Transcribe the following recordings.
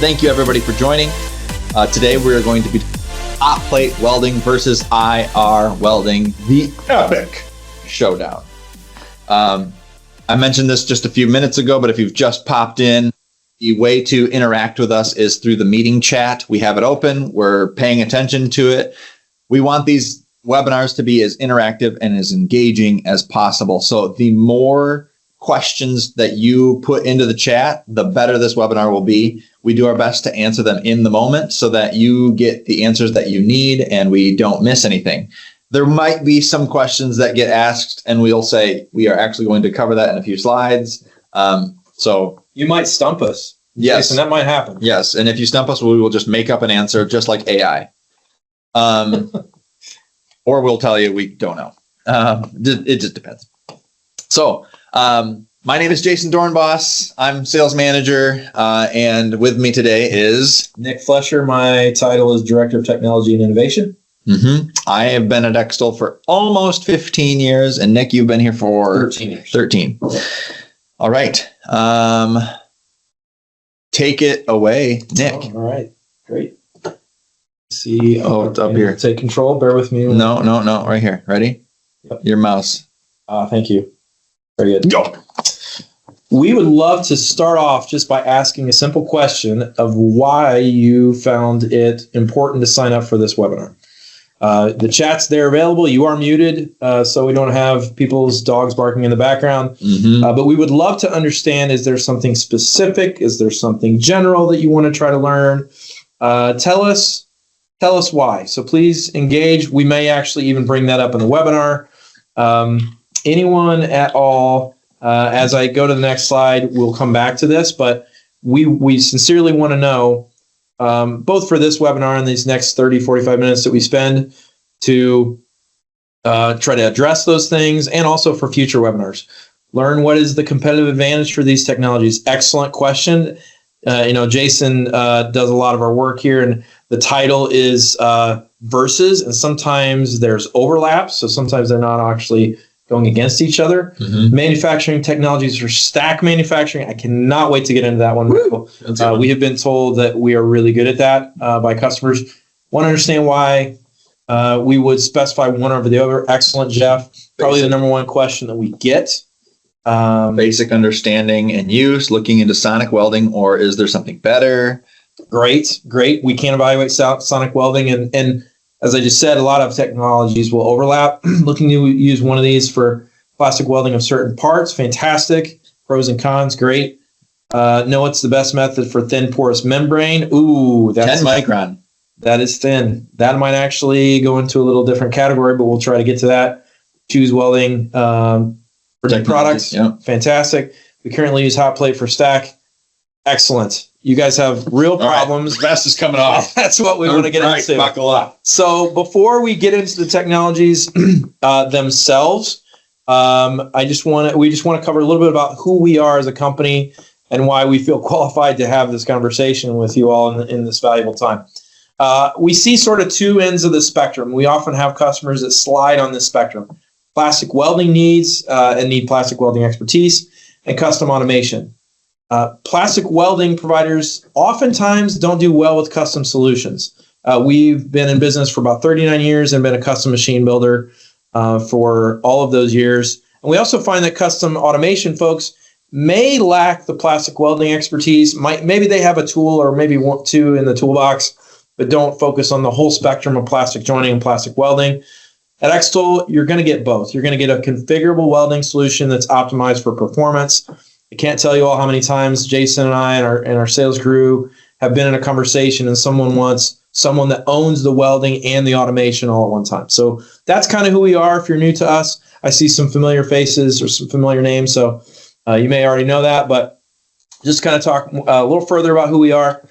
Thank you everybody for joining. Today we're going to be Hot Plate Welding versus IR Welding, the epic showdown. I mentioned this just a few minutes ago, but if you've just popped in, the way to interact with us is through the meeting chat. We have it open. We're paying attention to it. We want these webinars to be as interactive and as engaging as possible. So the more questions that you put into the chat, the better this webinar will be. We do our best to answer them in the moment so that you get the answers that you need and we don't miss anything. There might be some questions that get asked and we'll say, we are actually going to cover that in a few slides. So you might stump us. Yes. And that might happen. Yes. And if you stump us, we will just make up an answer just like AI. Or we'll tell you we don't know. It just depends. So my name is Jason Dornbos. I'm sales manager. And with me today is Nick Flesher. My title is Director of Technology and Innovation. I have been at Extol for almost 15 years. And Nick, you've been here for 13 years. 13. All right. Take it away, Nick. All right. Great. See. Oh, it's up here. Take control. Bear with me. No. Right here. Ready? Yep. Your mouse. Thank you. Very good. Go. We would love to start off just by asking a simple question of why you found it important to sign up for this webinar. The chat's there available. You are muted, so we don't have people's dogs barking in the background. But we would love to understand, is there something specific? Is there something general that you want to try to learn? Tell us why. So please engage. We may actually even bring that up in the webinar. Anyone at all, as I go to the next slide, we'll come back to this, but we sincerely want to know, both for this webinar and these next 30, 45 minutes that we spend to try to address those things, and also for future webinars. Learn what is the competitive advantage for these technologies. Excellent question. Jason does a lot of our work here, and the title is versus, and sometimes there's overlap, so sometimes they're not actually going against each other. Manufacturing technologies for stack manufacturing. I cannot wait to get into that one. We have been told that we are really good at that by customers. Want to understand why we would specify one over the other. Excellent, Jeff. Probably the number one question that we get. Basic understanding and use, looking into sonic welding, or is there something better? Great. We can evaluate sonic welding, and as I just said, a lot of technologies will overlap. Looking to use one of these for plastic welding of certain parts, fantastic. Pros and cons, great. Know what's the best method for thin porous membrane? Ooh, that's 10 micron. That is thin. That might actually go into a little different category, but we'll try to get to that. Choose welding for products, fantastic. We currently use hot plate for stack. Excellent. You guys have real problems. Right. The vest is coming off. That's what we want to get into. Buckle up. So before we get into the technologies themselves, we just want to cover a little bit about who we are as a company and why we feel qualified to have this conversation with you all in this valuable time. We see sort of two ends of the spectrum. We often have customers that slide on this spectrum. Plastic welding needs and need plastic welding expertise, and custom automation. Plastic welding providers oftentimes don't do well with custom solutions. We've been in business for about 39 years and been a custom machine builder for all of those years. And we also find that custom automation folks may lack the plastic welding expertise. Maybe they have a tool or maybe want to in the toolbox, but don't focus on the whole spectrum of plastic joining and plastic welding. At Extol, you're going to get both. You're going to get a configurable welding solution that's optimized for performance. I can't tell you all how many times Jason and I and our sales crew have been in a conversation and someone wants someone that owns the welding and the automation all at one time. So that's kind of who we are. If you're new to us, I see some familiar faces or some familiar names. So you may already know that, but just kind of talk a little further about who we are.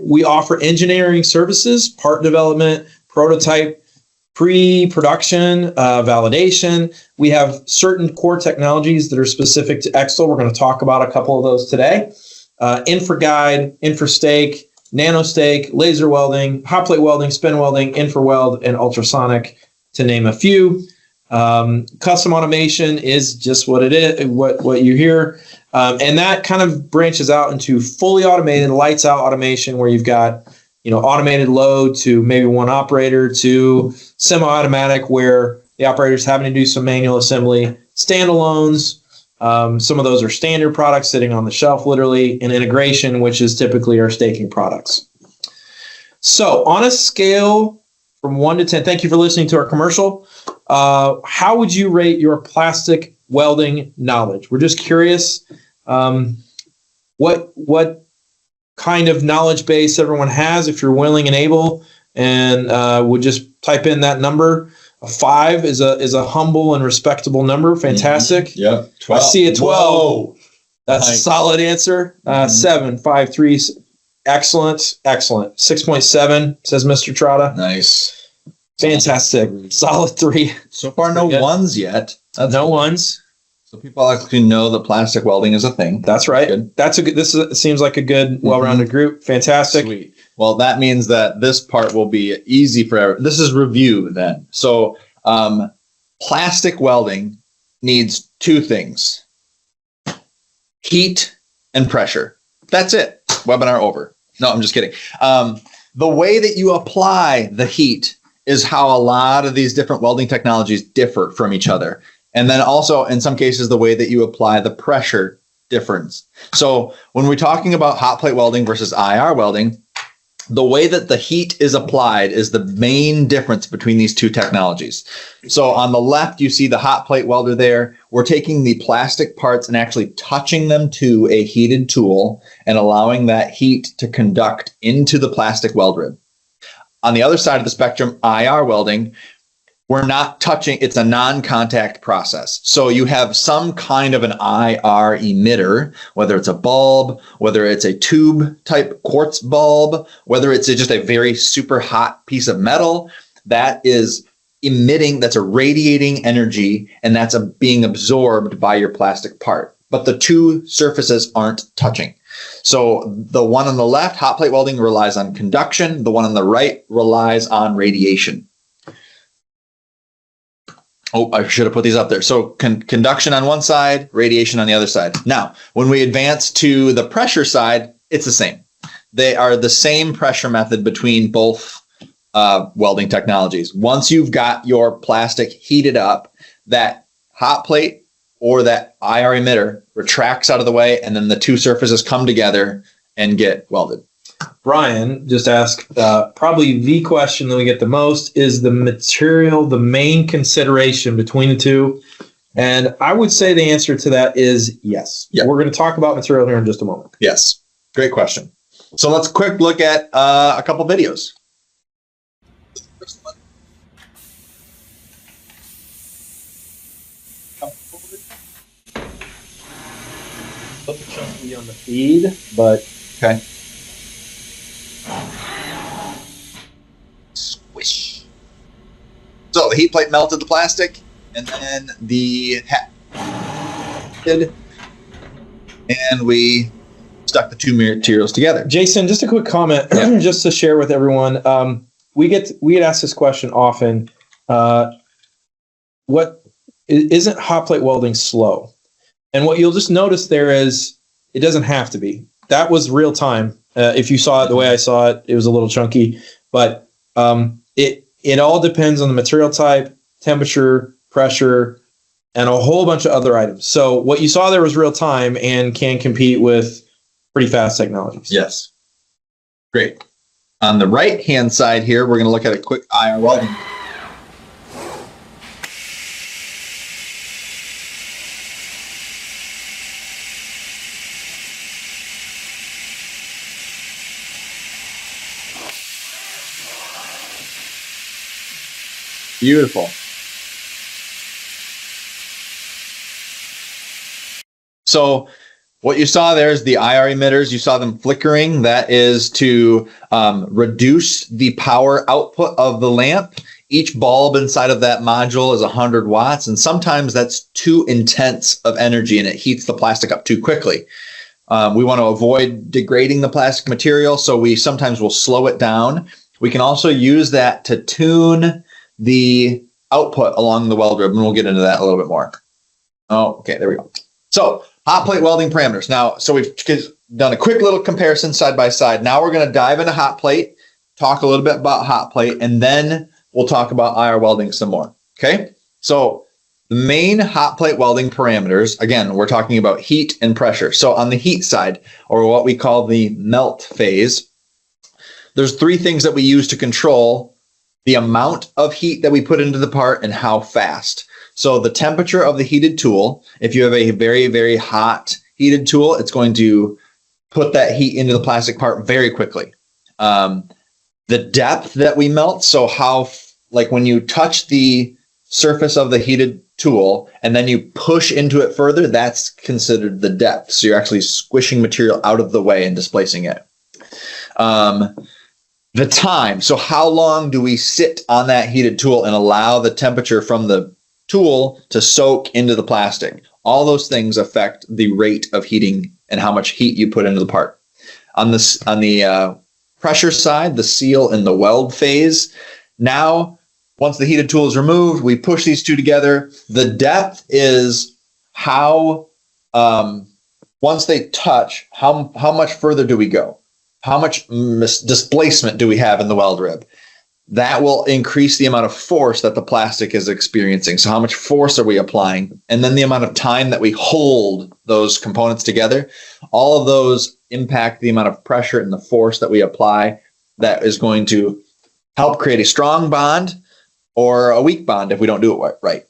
We offer engineering services, part development, prototype, pre-production, validation. We have certain core technologies that are specific to Extol. We're going to talk about a couple of those today. InfraGuide, InfraStake, NanoStake, laser welding, hot plate welding, spin welding, InfraWeld, and ultrasonic, to name a few. Custom automation is just what it is, what you hear. And that kind of branches out into fully automated, lights out automation, where you've got, automated load to maybe one operator, to semi-automatic where the operator's having to do some manual assembly, standalones. Some of those are standard products sitting on the shelf, literally, and integration, which is typically our staking products. So on a scale from 1 to 10, thank you for listening to our commercial. How would you rate your plastic welding knowledge? We're just curious what kind of knowledge base everyone has, if you're willing and able, and would just type in that number. A 5 is a humble and respectable number. Fantastic. Mm-hmm. Yep. 12. I see a 12. Whoa. That's nice. A solid answer. 7, 5, 3. Excellent. 6.7, says Mr. Trotta. Nice. Fantastic. Solid 3. So far, no ones yet. No ones. So people actually know that plastic welding is a thing. That's right. Good. Seems like a good, well-rounded group. Fantastic. Sweet. Well, that means that this part will be easy for everyone. This is review then. So plastic welding needs 2 things: heat and pressure. That's it. Webinar over. No, I'm just kidding. The way that you apply the heat is how a lot of these different welding technologies differ from each other. And then also, in some cases, the way that you apply the pressure difference. So when we're talking about hot plate welding versus IR welding, the way that the heat is applied is the main difference between these 2 technologies. So on the left, you see the hot plate welder there. We're taking the plastic parts and actually touching them to a heated tool and allowing that heat to conduct into the plastic weld rib. On the other side of the spectrum, IR welding, we're not touching, it's a non-contact process. So you have some kind of an IR emitter, whether it's a bulb, whether it's a tube type quartz bulb, whether it's just a very super hot piece of metal that is emitting, that's a radiating energy, and that's being absorbed by your plastic part. But the 2 surfaces aren't touching. So the one on the left, hot plate welding, relies on conduction. The one on the right relies on radiation. Oh, I should have put these up there. So conduction on one side, radiation on the other side. Now, when we advance to the pressure side, it's the same. They are the same pressure method between both welding technologies. Once you've got your plastic heated up, that hot plate or that IR emitter retracts out of the way, and then the 2 surfaces come together and get welded. Brian just asked, probably the question that we get the most, is the material the main consideration between the 2? And I would say the answer to that is yes. Yep. We're going to talk about material here in just a moment. Yes. Great question. So let's quick look at a couple videos. Put the chunky on the feed, but okay. Squish. So the heat plate melted the plastic, and then the did, and we stuck the 2 materials together. Jason, just a quick comment, just to share with everyone. We get asked this question often. What isn't hot plate welding slow? And what you'll just notice there is it doesn't have to be. That was real time. If you saw it the way I saw it, it was a little chunky, but it all depends on the material type, temperature, pressure, and a whole bunch of other items. So what you saw there was real time and can compete with pretty fast technologies. Yes. Great. On the right-hand side here, we're going to look at a quick IR welding. Beautiful. So what you saw there is the IR emitters. You saw them flickering. That is to reduce the power output of the lamp. Each bulb inside of that module is 100 watts, and sometimes that's too intense of energy and it heats the plastic up too quickly. We want to avoid degrading the plastic material, so we sometimes will slow it down. We can also use that to tune the output along the weld rib, and we'll get into that a little bit more. Oh, okay, there we go. So Hot plate welding parameters. Now, so we've done a quick little comparison side by side. Now we're going to dive into hot plate, talk a little bit about hot plate, and then we'll talk about IR welding some more. Okay. So the main hot plate welding parameters, again, we're talking about heat and pressure. So on the heat side, or what we call the melt phase, there's three things that we use to control the amount of heat that we put into the part and how fast. So the temperature of the heated tool, if you have a very, very hot heated tool, it's going to put that heat into the plastic part very quickly. The depth that we melt, so how, like when you touch the surface of the heated tool and then you push into it further, that's considered the depth. So you're actually squishing material out of the way and displacing it. The time, so how long do we sit on that heated tool and allow the temperature from the tool to soak into the plastic? All those things affect the rate of heating and how much heat you put into the part. On the pressure side, the seal and the weld phase, now once the heated tool is removed, we push these two together. The depth is how, once they touch, how much further do we go? How much displacement do we have in the weld rib? That will increase the amount of force that the plastic is experiencing. So how much force are we applying? And then the amount of time that we hold those components together. All of those impact the amount of pressure and the force that we apply that is going to help create a strong bond or a weak bond if we don't do it right.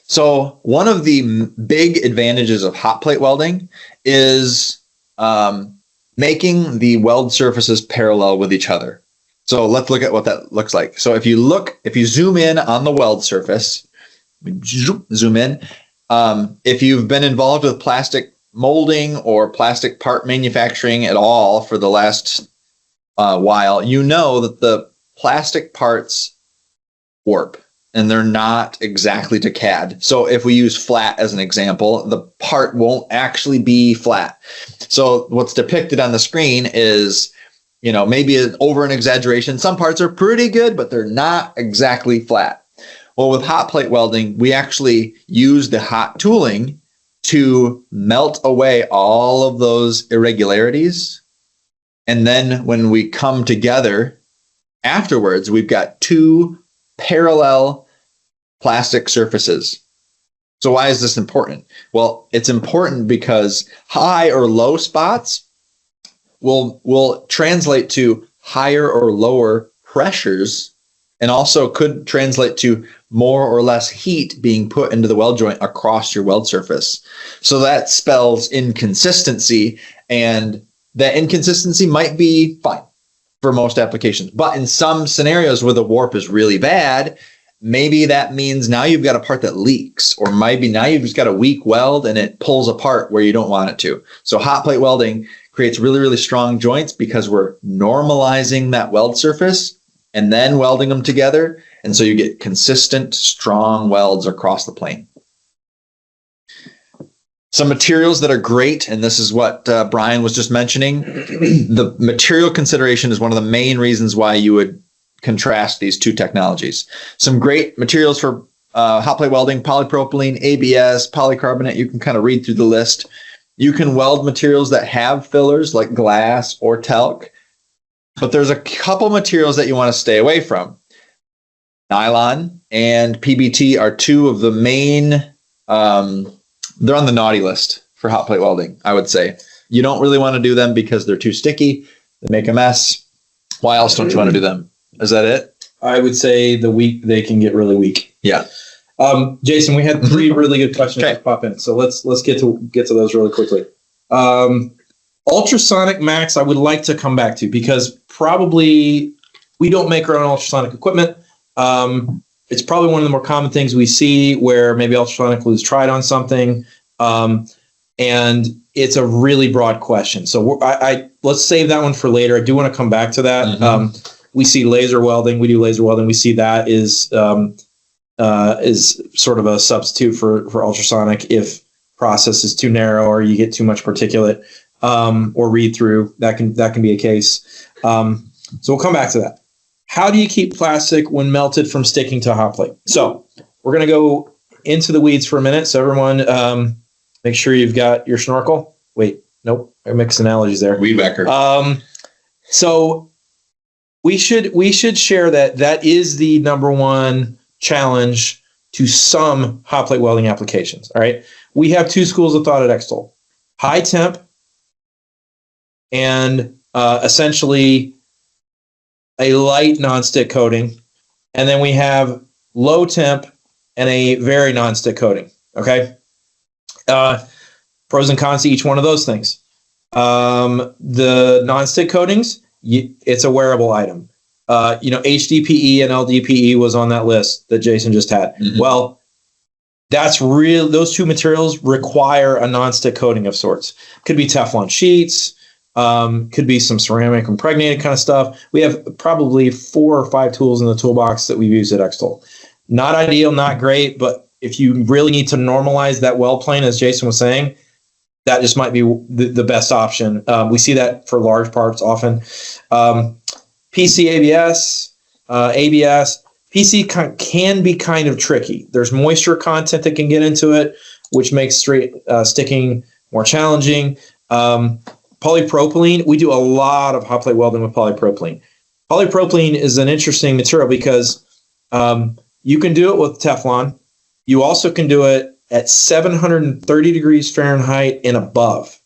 So one of the big advantages of hot plate welding is making the weld surfaces parallel with each other. So let's look at what that looks like. So if you zoom in on the weld surface, zoom in. If you've been involved with plastic molding or plastic part manufacturing at all for the last while, you know that the plastic parts warp and they're not exactly to CAD. So if we use flat as an example, the part won't actually be flat. So what's depicted on the screen is, you know, maybe over an exaggeration. Some parts are pretty good, but they're not exactly flat. Well, with hot plate welding, we actually use the hot tooling to melt away all of those irregularities. And then when we come together afterwards, we've got two parallel plastic surfaces. So why is this important? Well, it's important because high or low spots will translate to higher or lower pressures, and also could translate to more or less heat being put into the weld joint across your weld surface. So that spells inconsistency, and that inconsistency might be fine for most applications. But in some scenarios where the warp is really bad, maybe that means now you've got a part that leaks, or maybe now you've just got a weak weld and it pulls apart where you don't want it to. So hot plate welding creates really, really strong joints because we're normalizing that weld surface and then welding them together. And so you get consistent, strong welds across the plane. Some materials that are great, and this is what Brian was just mentioning, the material consideration is one of the main reasons why you would contrast these two technologies. Some great materials for hot plate welding: polypropylene, ABS, polycarbonate. You can kind of read through the list. You can weld materials that have fillers like glass or talc, but there's a couple materials that you want to stay away from. Nylon and PBT are two of the main, they're on the naughty list for hot plate welding, I would say. You don't really want to do them because they're too sticky, they make a mess. Why else don't you want to do them? Is that it? I would say they can get really weak. Yeah. Jason, we had three really good questions that pop in, so let's get to those really quickly. Ultrasonic Max, I would like to come back to, because probably we don't make our own ultrasonic equipment. It's probably one of the more common things we see where maybe ultrasonic was tried on something, and it's a really broad question. So let's save that one for later. I do want to come back to that. Mm-hmm. We see laser welding. We do laser welding. We see that is sort of a substitute for ultrasonic if process is too narrow or you get too much particulate or read through. That can be a case. So we'll come back to that. How do you keep plastic when melted from sticking to a hot plate? So we're going to go into the weeds for a minute. So everyone, Make sure you've got your snorkel. Wait, nope. I mixed analogies there. Weed whacker. So we should share that is the number one challenge to some hot plate welding applications. All right. We have two schools of thought at Extol: high temp and essentially a light nonstick coating. And then we have low temp and a very nonstick coating. Okay. Pros and cons to each one of those things. The nonstick coatings, it's a wearable item. HDPE and LDPE was on that list that Jason just had. Mm-hmm. Well, that's real. Those two materials require a nonstick coating of sorts. Could be Teflon sheets, could be some ceramic impregnated kind of stuff. We have probably 4 or 5 tools in the toolbox that we've used at Extol. Not ideal, not great, but if you really need to normalize that weld plane, as Jason was saying, that just might be the best option. We see that for large parts often. PC ABS, ABS. PC can be kind of tricky. There's moisture content that can get into it, which makes straight sticking more challenging. Polypropylene, we do a lot of hot plate welding with polypropylene. Polypropylene is an interesting material because you can do it with Teflon. You also can do it at 730 degrees Fahrenheit and above.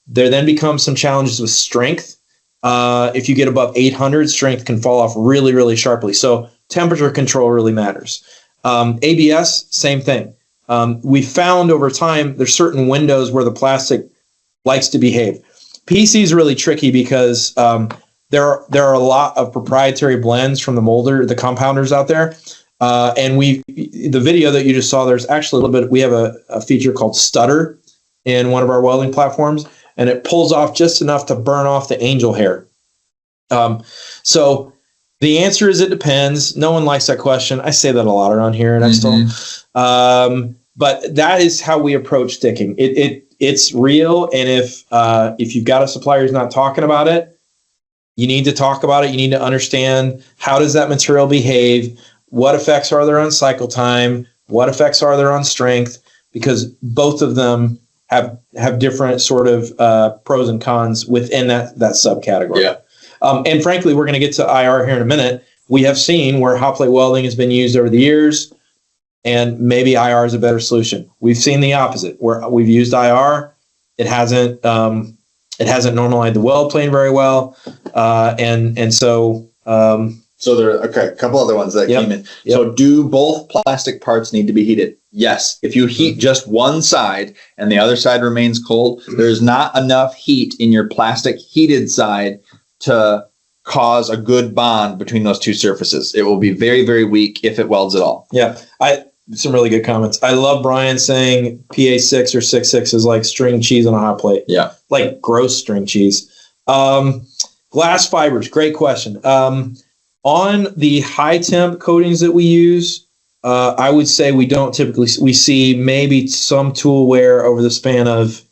There then becomes some challenges with strength. If you get above 800, strength can fall off really, really sharply. So temperature control really matters. ABS, same thing. We found over time there's certain windows where the plastic likes to behave. PC is really tricky because there are a lot of proprietary blends from the compounders out there. And the video that you just saw, there's actually a little bit, we have a feature called stutter in one of our welding platforms, and it pulls off just enough to burn off the angel hair. So the answer is it depends. No one likes that question. I say that a lot around here in Extol. Mm-hmm. But that is how we approach sticking. It's real. And if you've got a supplier who's not talking about it, you need to talk about it. You need to understand, how does that material behave? What effects are there on cycle time? What effects are there on strength? Because both of them have different sort of pros and cons within that subcategory. Yeah. And frankly, we're going to get to IR here in a minute. We have seen where hot plate welding has been used over the years, and maybe IR is a better solution. We've seen the opposite, where we've used IR. It hasn't normalized the weld plane very well, and so. So there are a couple other ones that came in. Yep. So do both plastic parts need to be heated? Yes. If you heat just one side and the other side remains cold, there's not enough heat in your plastic heated side to cause a good bond between those two surfaces. It will be very, very weak if it welds at all. Yeah. Some really good comments. I love Brian saying PA6 or 6.6 is like string cheese on a hot plate. Yeah. Like gross string cheese. Glass fibers. Great question. On the high temp coatings that we use, I would say we don't typically, we see maybe some tool wear over the span of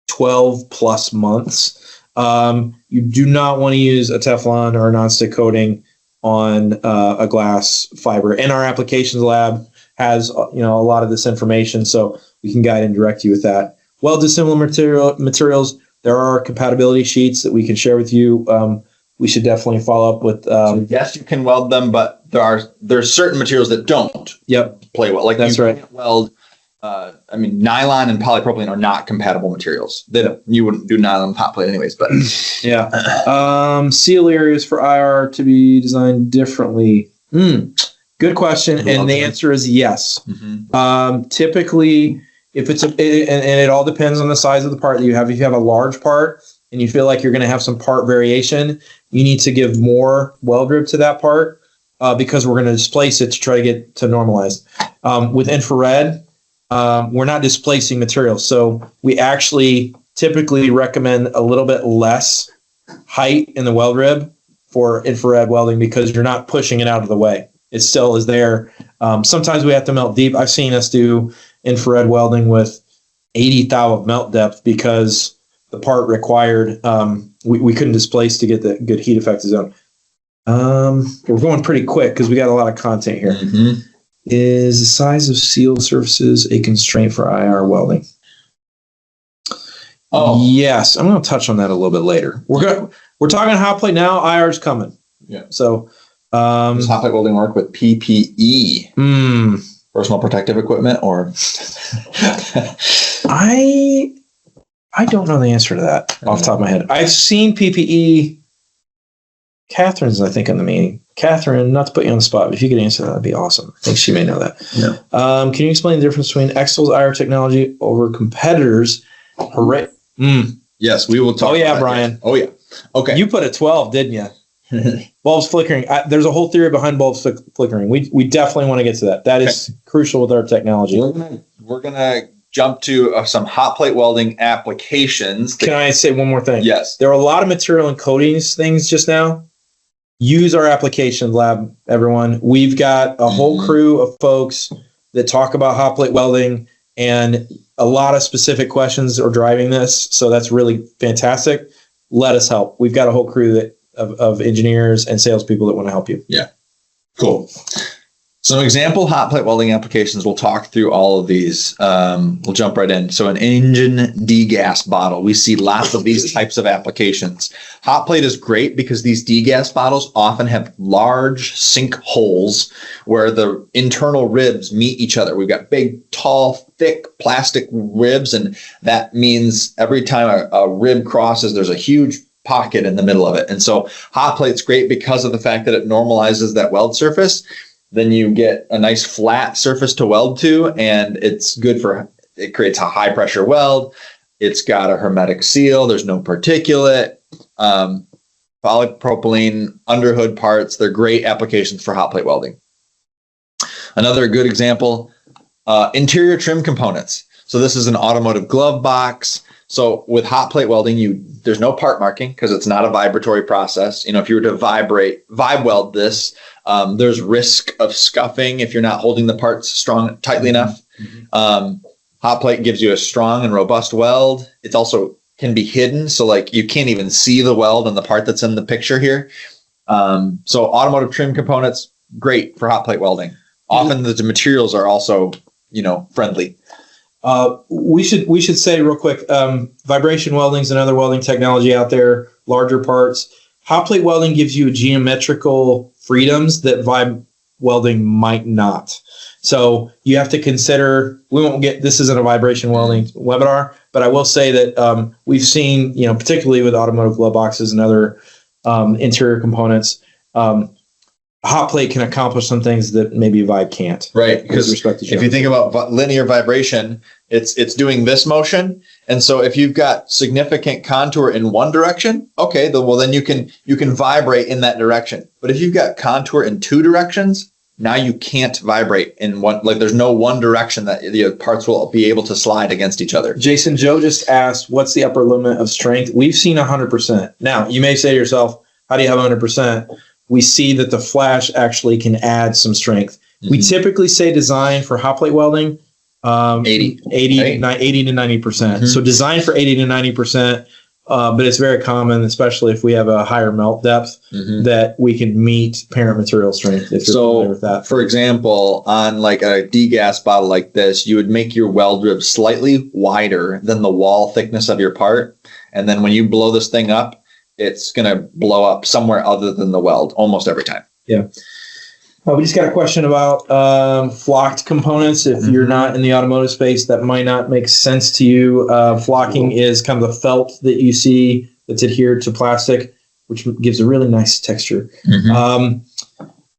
12 plus months. You do not want to use a Teflon or a nonstick coating on a glass fiber. And our applications lab has a lot of this information, so we can guide and direct you with that. Weld dissimilar materials. There are compatibility sheets that we can share with you. We should definitely follow up with. So yes, you can weld them, but there's certain materials that don't. Yep. Play well. Like that's right. Can't weld. Nylon and polypropylene are not compatible materials. You wouldn't do nylon hot plate anyways. But yeah. Seal areas for IR to be designed differently. Good question, and the answer is yes. Mm-hmm. Typically, if it's and it all depends on the size of the part that you have. If you have a large part and you feel like you're going to have some part variation, you need to give more weld rib to that part because we're going to displace it to try to get to normalized. With infrared, we're not displacing material. So we actually typically recommend a little bit less height in the weld rib for infrared welding because you're not pushing it out of the way. It still is there. Sometimes we have to melt deep. I've seen us do infrared welding with 80 thou of melt depth because the part required, we couldn't displace to get the good heat effective zone. We're going pretty quick because we got a lot of content here. Mm-hmm. Is the size of seal surfaces a constraint for IR welding? Oh, Yes, I'm going to touch on that a little bit later. We're talking hot plate now. IR's coming. yeah. So, Does hot plate welding work with PPE, personal protective equipment, or? I don't know the answer to that off the top of my head. I've seen PPE. Catherine's, I think, in the meeting. Catherine, not to put you on the spot, but if you could answer that, that'd be awesome. I think she may know that. No. Can you explain the difference between Extol's IR technology over competitors? Hooray. Yes, we will talk. Oh, yeah, about that, Brian. yes. Oh, yeah. Okay. You put a 12, didn't you? Bulbs flickering. There's a whole theory behind bulbs flickering. We definitely want to get to that. That is crucial with our technology. We're gonna jump to some hot plate welding applications. Can I say one more thing? Yes. There are a lot of material and coatings things just now. Use our application lab, everyone. We've got a whole crew of folks that talk about hot plate welding, and a lot of specific questions are driving this. So that's really fantastic. Let us help. We've got a whole crew of engineers and salespeople that want to help you. Yeah. Cool. Some example hot plate welding applications. We'll talk through all of these. We'll jump right in. So an engine degas bottle. We see lots of these types of applications. Hot plate is great because these degas bottles often have large sink holes where the internal ribs meet each other. We've got big, tall, thick plastic ribs, and that means every time a rib crosses, there's a huge pocket in the middle of it. And so hot plate's great because of the fact that it normalizes that weld surface. Then you get a nice flat surface to weld to, and it's good it creates a high pressure weld. It's got a hermetic seal. There's no particulate. Polypropylene underhood parts. They're great applications for hot plate welding. Another good example, interior trim components. So this is an automotive glove box. So with hot plate welding, there's no part marking because it's not a vibratory process. If you were to vibe weld this, there's risk of scuffing if you're not holding the parts tightly enough. Hot plate gives you a strong and robust weld. It also can be hidden, so like you can't even see the weld on the part that's in the picture here. So automotive trim components, great for hot plate welding. Often the materials are also, friendly. We should say real quick, vibration welding is another welding technology out there, larger parts. Hot plate welding gives you geometrical freedoms that vibe welding might not. So you have to consider, this isn't a vibration welding webinar, but I will say that we've seen, particularly with automotive glove boxes and other interior components, hot plate can accomplish some things that maybe vibe can't. Right, because if you think about linear vibration, it's doing this motion, and so if you've got significant contour in one direction, okay, then you can vibrate in that direction. But if you've got contour in two directions, now you can't vibrate in one. Like there's no one direction that the parts will be able to slide against each other. Jason Joe just asked, "What's the upper limit of strength?" We've seen 100%. Now you may say to yourself, "How do you have 100%?" We see that the flash actually can add some strength. We typically say design for hot plate welding 80 to 90%. So design for 80 to 90%, but it's very common, especially if we have a higher melt depth, that we can meet parent material strength. If you're familiar with that. For example, on like a degas bottle like this, you would make your weld rib slightly wider than the wall thickness of your part, and then when you blow this thing up, it's going to blow up somewhere other than the weld almost every time. Yeah. We just got a question about flocked components. If you're not in the automotive space, that might not make sense to you. Flocking is kind of the felt that you see that's adhered to plastic, which gives a really nice texture.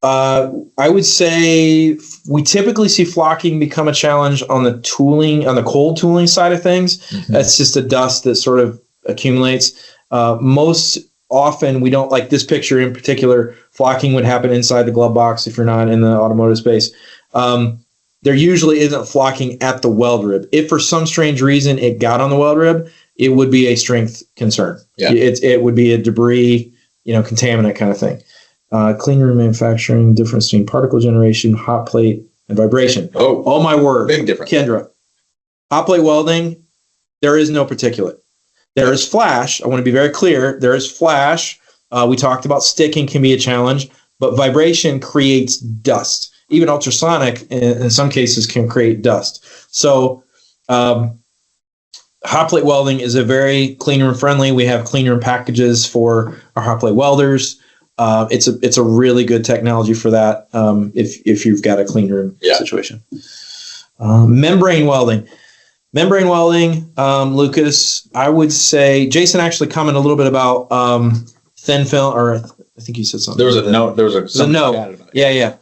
I would say we typically see flocking become a challenge on the tooling, on the cold tooling side of things. That's just a dust that sort of accumulates. Most often we don't, like this picture in particular, flocking would happen inside the glove box if you're not in the automotive space. There usually isn't flocking at the weld rib. If for some strange reason it got on the weld rib, it would be a strength concern. Yeah. It would be a debris, contaminant kind of thing. Clean room manufacturing, difference between particle generation, hot plate, and vibration. Oh my word. Big difference. Kendra, hot plate welding, there is no particulate. There is flash. I want to be very clear. There is flash. We talked about sticking can be a challenge, but vibration creates dust. Even ultrasonic, in some cases, can create dust. So Hot Plate Welding is a very clean room friendly. We have clean room packages for our hot plate welders. It's a really good technology for that. If you've got a clean room situation. Membrane welding. Lucas, I would say Jason actually commented a little bit about thin film, or I think you said something. There was a note. There was a note. Yeah.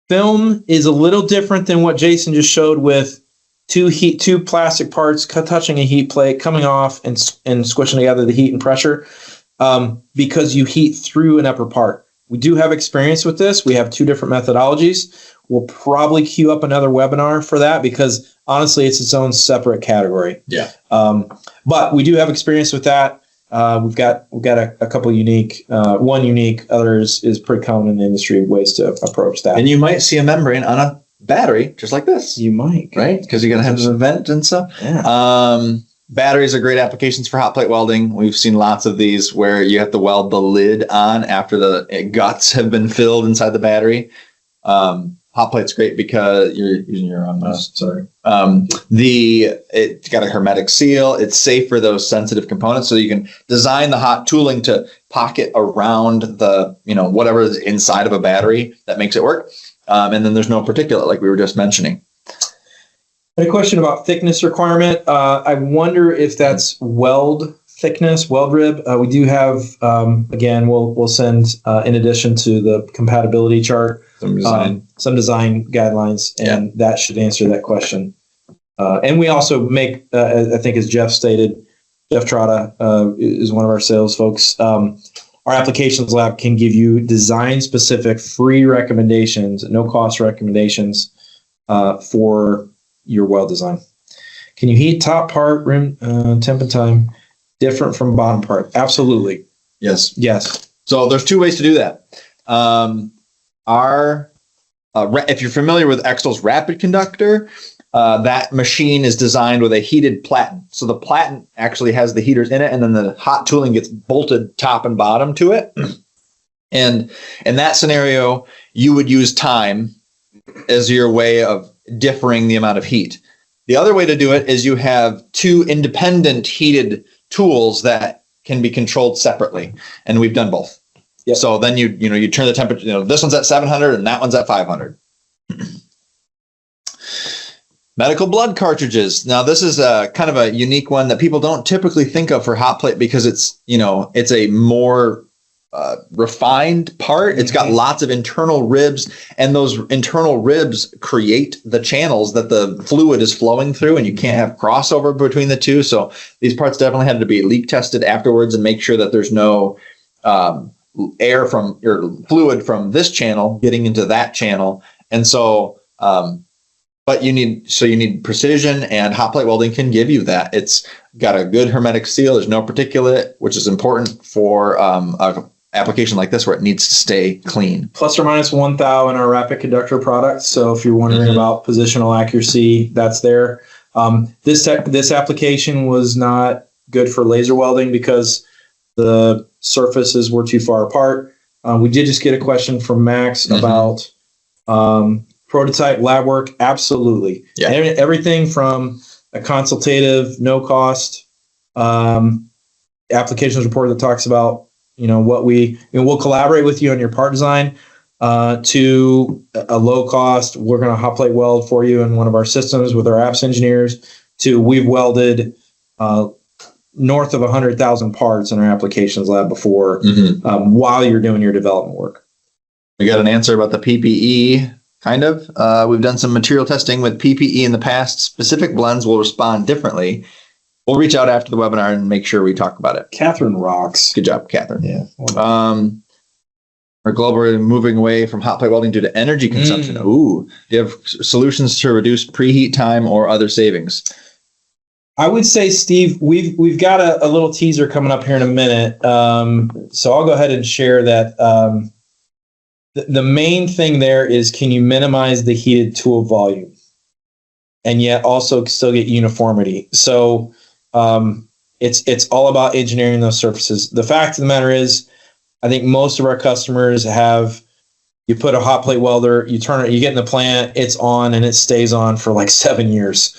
Film is a little different than what Jason just showed with two plastic parts touching a heat plate, coming off and squishing together the heat and pressure, because you heat through an upper part. We do have experience with this. We have 2 different methodologies. We'll probably queue up another webinar for that because honestly, it's its own separate category. Yeah. But we do have experience with that. We've got a couple unique, one unique, others is pretty common in the industry ways to approach that. And you might see a membrane on a battery just like this. You might, right? Because you're gonna have an vent and stuff. Yeah. Batteries are great applications for hot plate welding. We've seen lots of these where you have to weld the lid on after the guts have been filled inside the battery. Hot plate's great because you're using your own mouse. Sorry. It's got a hermetic seal. It's safe for those sensitive components, so you can design the hot tooling to pocket around the whatever is inside of a battery that makes it work. And then there's no particulate like we were just mentioning. A question about thickness requirement. I wonder if that's weld thickness, weld rib. We do have, again, we'll send, in addition to the compatibility chart, some design guidelines, and that should answer that question. And we also make, I think as Jeff stated, Jeff Trotta is one of our sales folks. Our applications lab can give you design-specific free recommendations, no-cost recommendations for your weld design. Can you heat top part, rim temp and time, different from bottom part? Absolutely. Yes. So there's 2 ways to do that. If you're familiar with Extol's rapid conductor, that machine is designed with a heated platen. So the platen actually has the heaters in it, and then the hot tooling gets bolted top and bottom to it. And in that scenario, you would use time as your way of differing the amount of heat. The other way to do it is you have 2 independent heated tools that can be controlled separately, and we've done both. Yep. So then you turn the temperature. This one's at 700 and that one's at 500. Medical blood cartridges. Now this is a kind of a unique one that people don't typically think of for hot plate because it's a more refined part. It's got lots of internal ribs, and those internal ribs create the channels that the fluid is flowing through, and you can't have crossover between the 2. So these parts definitely had to be leak tested afterwards and make sure that there's no air from your fluid from this channel getting into that channel. And so, but you need precision, and hot plate welding can give you that. It's got a good hermetic seal. There's no particulate, which is important for a application like this where it needs to stay clean. Plus or minus 1 thou in our rapid conductor products. So if you're wondering about positional accuracy, that's there. This application was not good for laser welding because the surfaces were too far apart. We did just get a question from Max about prototype lab work. Absolutely. Yeah. Everything from a consultative, no cost applications report that talks about what we'll collaborate with you on your part design, to a low cost, we're going to hot plate weld for you in one of our systems with our apps engineers, to we've welded north of 100,000 parts in our applications lab before, while you're doing your development work. We got an answer about the PPE, kind of. We've done some material testing with PPE in the past. Specific blends will respond differently. We'll reach out after the webinar and make sure we talk about it. Catherine rocks. Good job, Catherine. Yeah. We're globally moving away from hot plate welding due to energy consumption. Ooh. Do you have solutions to reduce preheat time or other savings? I would say, Steve, we've got a little teaser coming up here in a minute. So I'll go ahead and share that. The main thing there is, can you minimize the heated tool volume and yet also still get uniformity? So it's all about engineering those surfaces. The fact of the matter is, I think most of our customers have, you put a hot plate welder, you turn it, you get in the plant, it's on, and it stays on for like 7 years.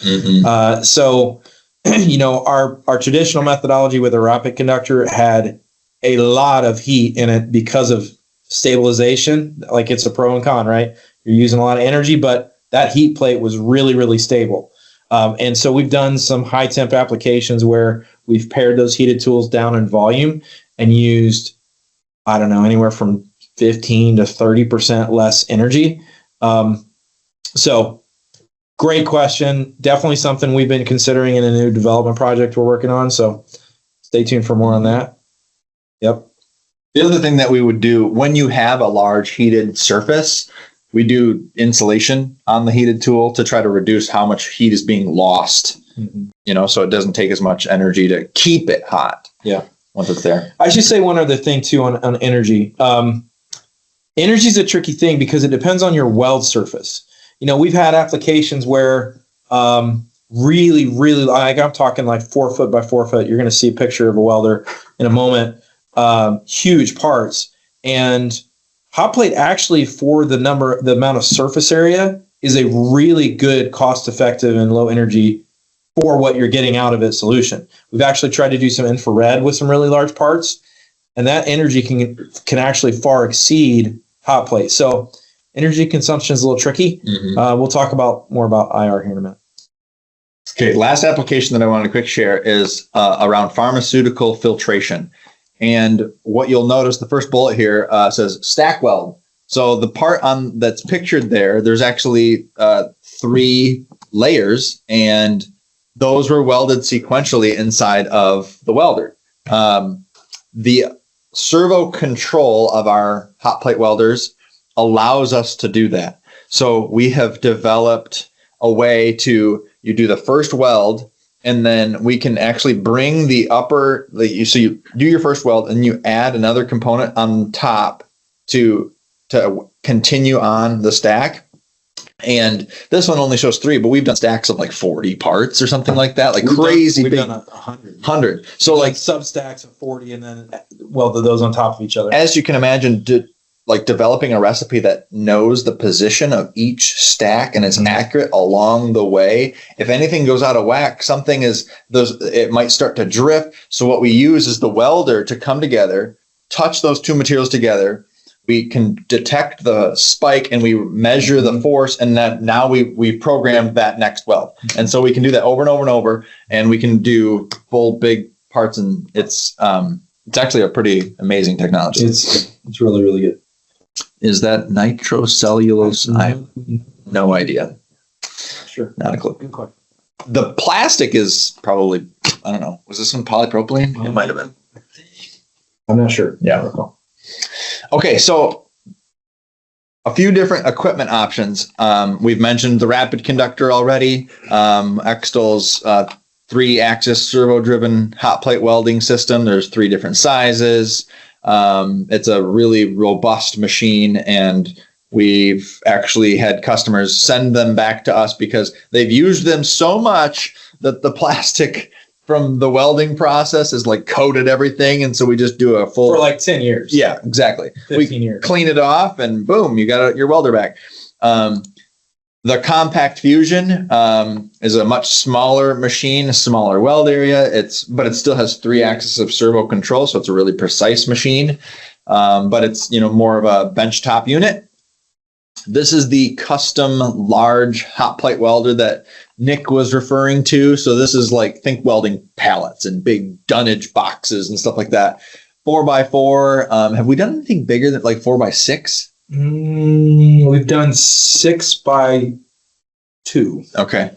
So our traditional methodology with a rapid conductor had a lot of heat in it because of stabilization. Like, it's a pro and con, right? You're using a lot of energy, but that heat plate was really, really stable. And so we've done some high temp applications where we've pared those heated tools down in volume and used, I don't know, anywhere from 15 to 30% less energy. So great question. Definitely something we've been considering in a new development project we're working on. So stay tuned for more on that. Yep. The other thing that we would do when you have a large heated surface, we do insulation on the heated tool to try to reduce how much heat is being lost, so it doesn't take as much energy to keep it hot. Yeah. Once it's there. I should say one other thing too on energy. Energy is a tricky thing because it depends on your weld surface. We've had applications where really, really, like, I'm talking like 4 foot by 4 foot. You're going to see a picture of a welder in a moment. Huge parts. And hot plate actually, for the amount of surface area, is a really good, cost-effective and low energy for what you're getting out of it solution. We've actually tried to do some infrared with some really large parts, and that energy can actually far exceed hot plate. So energy consumption is a little tricky. We'll talk more about IR here in a minute. Okay, last application that I wanted to quick share is around pharmaceutical filtration. And what you'll notice, the first bullet here says stack weld. So the part that's pictured there, there's actually 3 layers, and those were welded sequentially inside of the welder. The servo control of our hot plate welders allows us to do that. So we have developed a way to, you do the first weld, and then we can actually bring the upper, so you do your first weld and you add another component on top to continue on the stack. And this one only shows 3, but we've done stacks of like 40 parts or something like that, like crazy big. We've done 100. So like sub stacks of 40 and then welded those on top of each other. As you can imagine, developing a recipe that knows the position of each stack and is accurate along the way. If anything goes out of whack, it might start to drift. So what we use is the welder to come together, touch those 2 materials together. We can detect the spike and we measure the force, and now we program that next weld. And so we can do that over and over and over, and we can do full big parts, and it's actually a pretty amazing technology. It's really, really good. Is that nitrocellulose? I have no idea. Sure. Not a clue. Good question. The plastic is probably, I don't know, was this one polypropylene? It might have been. I'm not sure. Yeah. Okay, so a few different equipment options. We've mentioned the rapid conductor already. Extol's 3-axis servo-driven hot plate welding system. There's 3 different sizes. It's a really robust machine, and we've actually had customers send them back to us because they've used them so much that the plastic from the welding process is like coated everything. And so we just do a full... For like 10 years. Yeah, exactly. 15 years. Clean it off and boom, you got your welder back. The Compact Fusion is a much smaller machine, a smaller weld area. But it still has 3 axes of servo control, so it's a really precise machine. But it's more of a benchtop unit. This is the custom large hot plate welder that Nick was referring to. So this is think welding pallets and big dunnage boxes and stuff like that. 4x4. Have we done anything bigger than 4x6? We've done 6x2. Okay.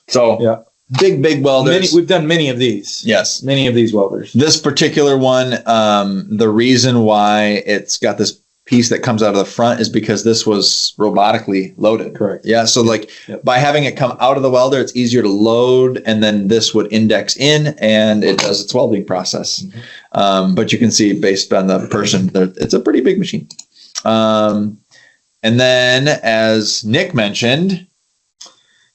So yeah, big welders. We've done many of these. Yes. Many of these welders. This particular one, the reason why it's got this piece that comes out of the front is because this was robotically loaded. Correct. Yeah. So by having it come out of the welder, it's easier to load, and then this would index in and it does its welding process. But you can see based on the person, it's a pretty big machine. And then as Nick mentioned,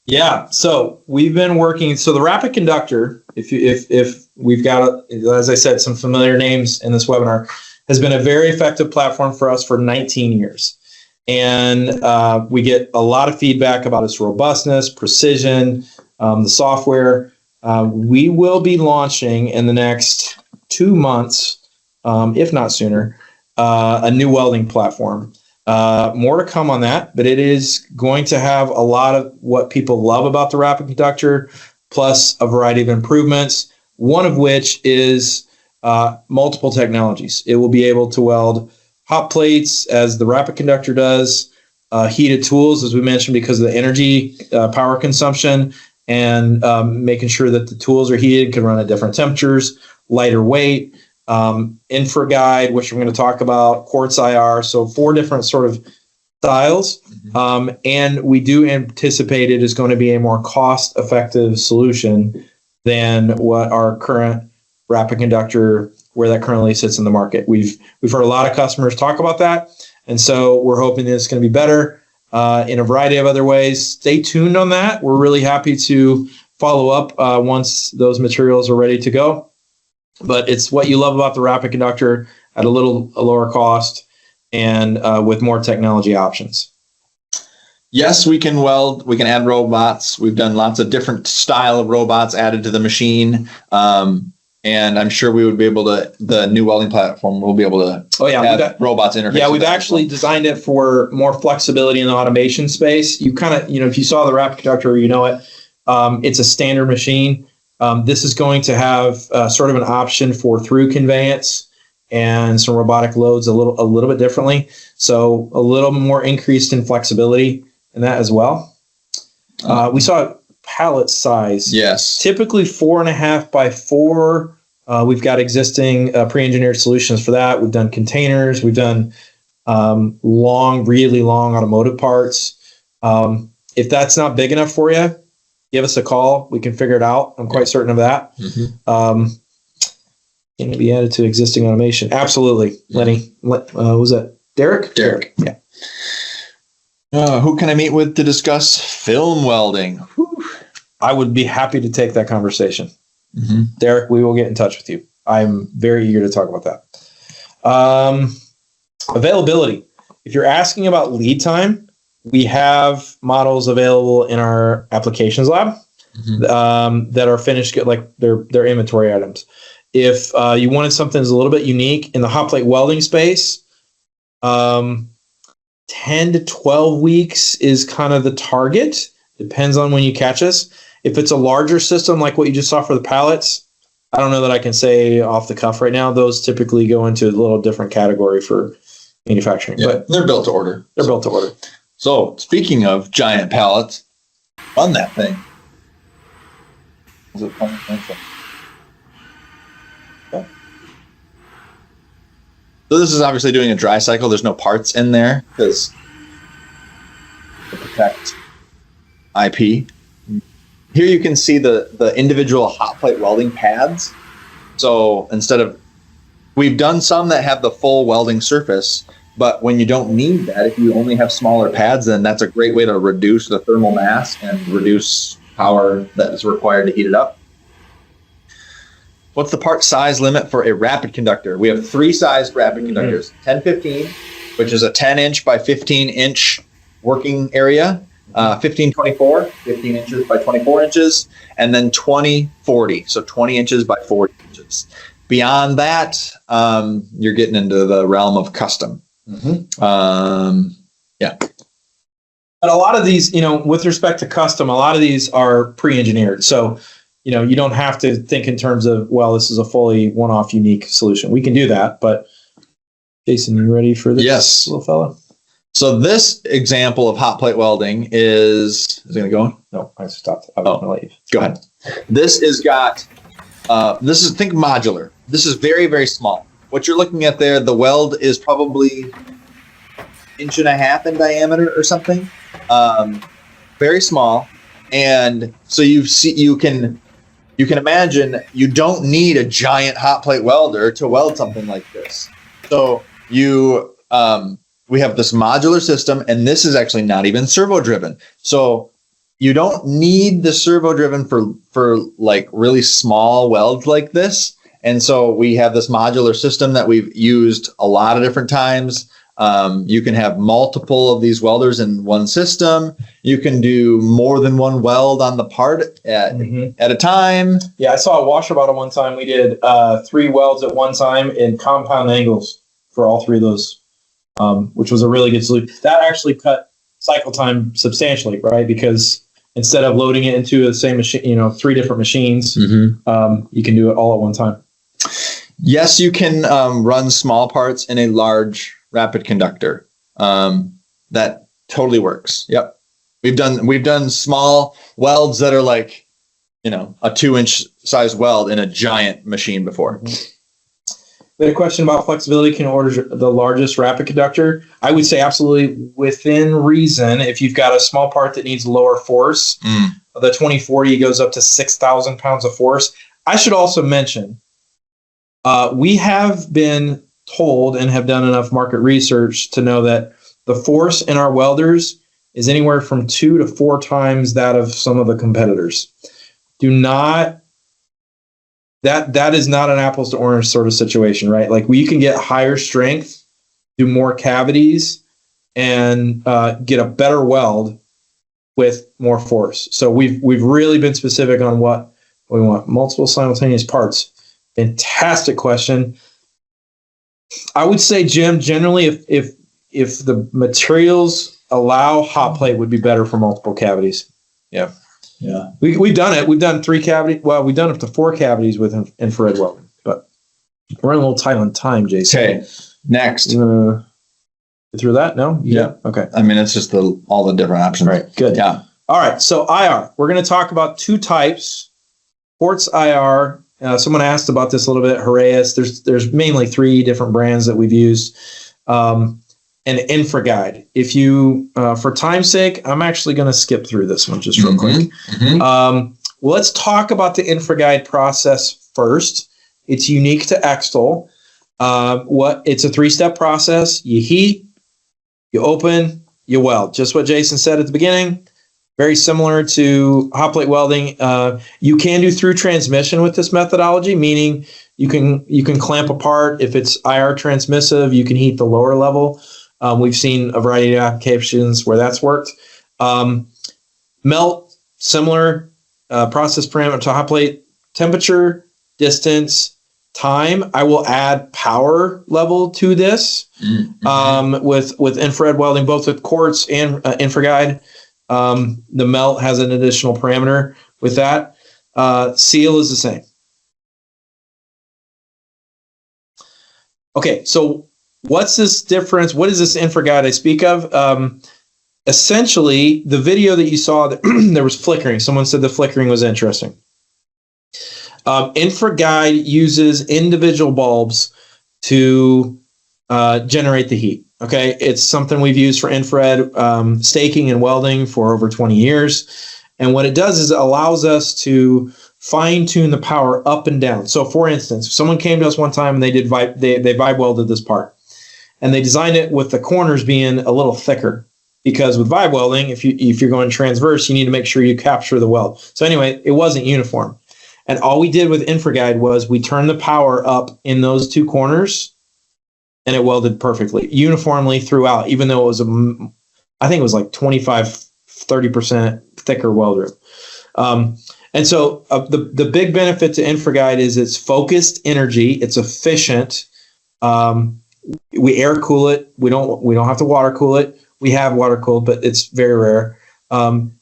yeah, so we've been working. So the rapid conductor, if we've got, as I said, some familiar names in this webinar, has been a very effective platform for us for 19 years. And we get a lot of feedback about its robustness, precision, the software. We will be launching in the next 2 months, if not sooner, a new welding platform. More to come on that, but it is going to have a lot of what people love about the Rapid Conductor, plus a variety of improvements, one of which is multiple technologies. It will be able to weld hot plates as the Rapid Conductor does, heated tools, as we mentioned, because of the energy power consumption, and making sure that the tools are heated, can run at different temperatures, lighter weight, InfraGuide, which we're going to talk about, Quartz IR. So 4 different sort of styles. And we do anticipate it is going to be a more cost-effective solution than what our current Rapid Conductor, where that currently sits in the market. We've heard a lot of customers talk about that. And so we're hoping that it's going to be better in a variety of other ways. Stay tuned on that. We're really happy to follow up once those materials are ready to go. But it's what you love about the Rapid Conductor at a lower cost and with more technology options. Yes, we can weld. We can add robots. We've done lots of different style of robots added to the machine. And I'm sure we would be able to, the new welding platform will be able to have robots interface. Yeah, we've actually designed it for more flexibility in the automation space. You kind of, if you saw the Rapid Conductor, you know it. It's a standard machine. This is going to have sort of an option for through conveyance and some robotic loads a little bit differently. So a little more increased in flexibility in that as well. We saw pallet size. Yes. Typically 4.5 by 4. We've got existing pre-engineered solutions for that. We've done containers. We've done really long automotive parts. If that's not big enough for you, give us a call. We can figure it out. I'm quite certain of that. Can it be added to existing automation? Absolutely. Lenny, was that Derek? Derek. Yeah. Who can I meet with to discuss film welding? Whew. I would be happy to take that conversation. Derek, we will get in touch with you. I'm very eager to talk about that. Availability. If you're asking about lead time, we have models available in our applications lab that are finished, like they're inventory items. If you wanted something that's a little bit unique in the hot plate welding space, 10 to 12 weeks is kind of the target. Depends on when you catch us. If it's a larger system like what you just saw for the pallets, I don't know that I can say off the cuff right now. Those typically go into a little different category for manufacturing. Yeah, but they're built to order. They're built to order. So speaking of giant pallets, run that thing. Is it fun? Okay. So this is obviously doing a dry cycle. There's no parts in there because to protect IP. Here you can see the individual hot plate welding pads. So we've done some that have the full welding surface, but when you don't need that, if you only have smaller pads, then that's a great way to reduce the thermal mass and reduce power that is required to heat it up. What's the part size limit for a rapid conductor? We have 3 sized rapid conductors, 1015, which is a 10-inch by 15-inch working area. 1524, 15 inches by 24 inches, and then 2040, so 20 inches by 40 inches. Beyond that, you're getting into the realm of custom. Yeah. But a lot of these, with respect to custom, a lot of these are pre-engineered. So, you don't have to think in terms of, well, this is a fully one-off unique solution. We can do that, but Jason, you ready for this little fella? So this example of hot plate welding is it going to go on? No, I stopped. I was going to let you. Go ahead. This has got, think modular. This is very, very small. What you're looking at there, the weld is probably 1.5 inches in diameter or something. Very small. And so you can imagine you don't need a giant hot plate welder to weld something like this. So we have this modular system, and this is actually not even servo driven. So you don't need the servo driven for like really small welds like this. And so we have this modular system that we've used a lot of different times. You can have multiple of these welders in one system. You can do more than one weld on the part at a time. Yeah, I saw a washer bottle one time. We did 3 welds at one time in compound angles for all 3 of those, which was a really good solution. That actually cut cycle time substantially, right? Because instead of loading it into the same machine, 3 different machines, you can do it all at one time. Yes, you can run small parts in a large rapid conductor. That totally works. Yep. We've done small welds that are like, a 2-inch size weld in a giant machine before. We had a question about flexibility. Can order the largest rapid conductor? I would say absolutely within reason. If you've got a small part that needs lower force, the 2040 goes up to 6,000 pounds of force. I should also mention, we have been told and have done enough market research to know that the force in our welders is anywhere from 2 to 4 times that of some of the competitors. That is not an apples to orange sort of situation, right? Like you can get higher strength, do more cavities, and get a better weld with more force. So we've really been specific on what we want. Multiple simultaneous parts. Fantastic question. I would say, Jim, generally, if the materials allow, hot plate would be better for multiple cavities. Yeah. Yeah. We've done it. We've done 3 cavities. Well, we've done up to 4 cavities with infrared welding, but we're running a little tight on time, Jason. Okay. Next. Through that? No? Yeah. Okay. I mean, it's just all the different options. Right. Good. Yeah. All right. So IR, we're going to talk about 2 types. Quartz IR. Someone asked about this a little bit. Haraeus. There's mainly 3 different brands that we've used. And InfraGuide. If you, for time's sake, I'm actually going to skip through this one just real quick. Let's talk about the InfraGuide process first. It's unique to Extol. It's a 3-step process. You heat, you open, you weld. Just what Jason said at the beginning. Very similar to hot plate welding. You can do through transmission with this methodology, meaning you can clamp a part. If it's IR transmissive, you can heat the lower level. We've seen a variety of applications where that's worked. Melt, similar process parameter to hot plate: temperature, distance, time. I will add power level to this with infrared welding, both with Quartz and InfraGuide. The melt has an additional parameter with that. Seal is the same. Okay, so what's this difference? What is this InfraGuide I speak of? Essentially, the video that you saw, there was flickering. Someone said the flickering was interesting. InfraGuide uses individual bulbs to generate the heat. Okay, it's something we've used for infrared staking and welding for over 20 years. And what it does is it allows us to fine-tune the power up and down. So for instance, if someone came to us one time and they vibe welded this part, and they designed it with the corners being a little thicker, because with vibe welding, if you're going transverse, you need to make sure you capture the weld. So anyway, it wasn't uniform. And all we did with InfraGuide was we turned the power up in those 2 corners, and it welded perfectly, uniformly throughout, even though it was I think it was like 25-30% thicker weld room. And so the big benefit to InfraGuide is it's focused energy, it's efficient. We air cool it. We don't have to water cool it. We have water cooled, but it's very rare.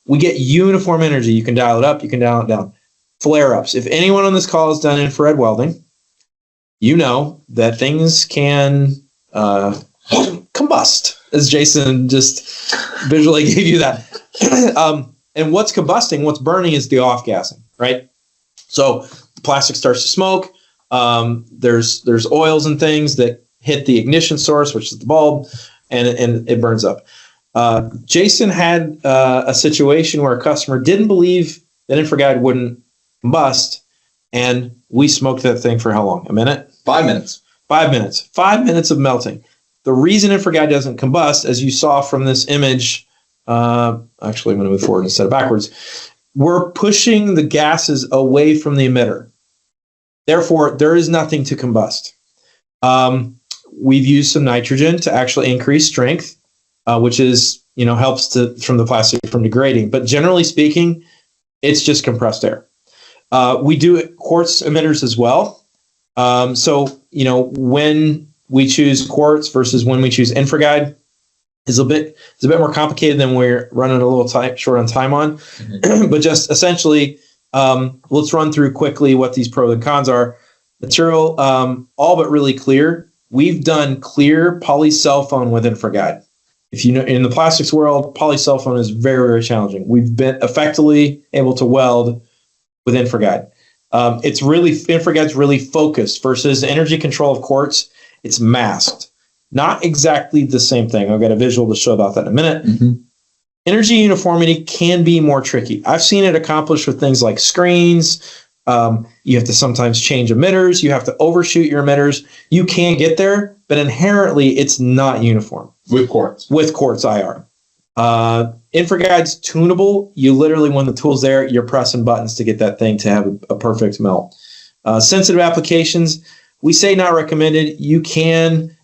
We get uniform energy. You can dial it up, you can dial it down. Flare-ups. If anyone on this call has done infrared welding, you know that things can combust, as Jason just visually gave you that. And what's combusting, what's burning is the off-gassing, right? So the plastic starts to smoke. There's oils and things that hit the ignition source, which is the bulb, and it burns up. Jason had a situation where a customer didn't believe that InfraGuide wouldn't combust, and we smoked that thing for how long? A minute? 5 minutes. 5 minutes. 5 minutes of melting. The reason InfraGuide doesn't combust, as you saw from this image, actually I'm going to move forward instead of backwards, we're pushing the gases away from the emitter. Therefore, there is nothing to combust. we've used some nitrogen to actually increase strength, which is, helps from the plastic from degrading. But generally speaking, it's just compressed air. We do quartz emitters as well. So, when we choose quartz versus when we choose InfraGuide is it's a bit more complicated than we're running a little short on time on. Mm-hmm. But just essentially, let's run through quickly what these pros and cons are. Material, all but really clear. We've done clear polysulfone with InfraGuide. If you know, in the plastics world, polysulfone is very, very challenging. We've been effectively able to weld with InfraGuide. InfraGuide's really focused versus energy control of quartz. It's masked. Not exactly the same thing. I've got a visual to show about that in a minute. Mm-hmm. Energy uniformity can be more tricky. I've seen it accomplished with things like screens. You have to sometimes change emitters. You have to overshoot your emitters. You can get there, but inherently it's not uniform. With quartz. With Quartz IR. InfraGuide's tunable. You literally, when the tool's there, you're pressing buttons to get that thing to have a perfect melt. Sensitive applications, we say not recommended.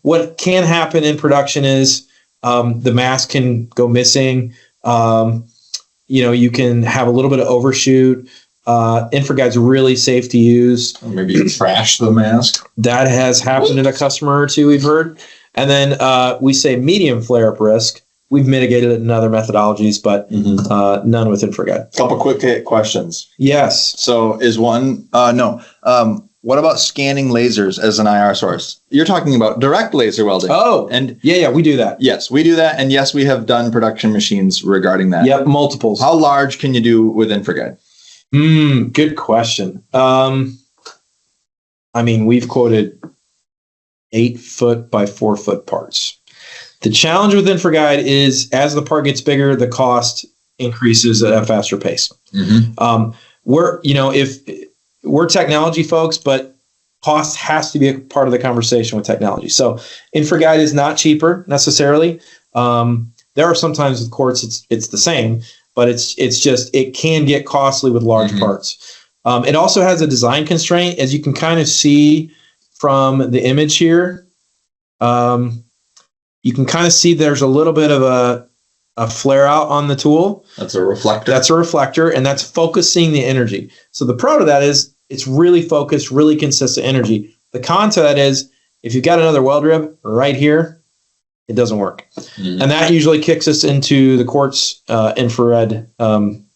What can happen in production is the mask can go missing. You can have a little bit of overshoot. InfraGuide's really safe to use. Or maybe you trash the mask. That has happened in a customer or two, we've heard. And then we say medium flare-up risk. We've mitigated it in other methodologies, but none with InfraGuide. Couple quick questions. Yes. So is one, what about scanning lasers as an IR source? You're talking about direct laser welding. Oh, and yeah, we do that. Yes, we do that. And yes, we have done production machines regarding that. Yep, multiples. How large can you do with InfraGuide? Good question. We've quoted 8-foot by 4-foot parts. The challenge with InfraGuide is as the part gets bigger, the cost increases at a faster pace. Mm-hmm. We're technology folks, but cost has to be a part of the conversation with technology. So InfraGuide is not cheaper necessarily. There are sometimes with quartz it's the same, but it can get costly with large parts. It also has a design constraint, as you can kind of see from the image here. You can kind of see there's a little bit of a flare out on the tool. That's a reflector. That's a reflector, and that's focusing the energy. So the pro to that is it's really focused, really consistent energy. The con to that is if you've got another weld rib right here, it doesn't work. Mm-hmm. And that usually kicks us into the quartz infrared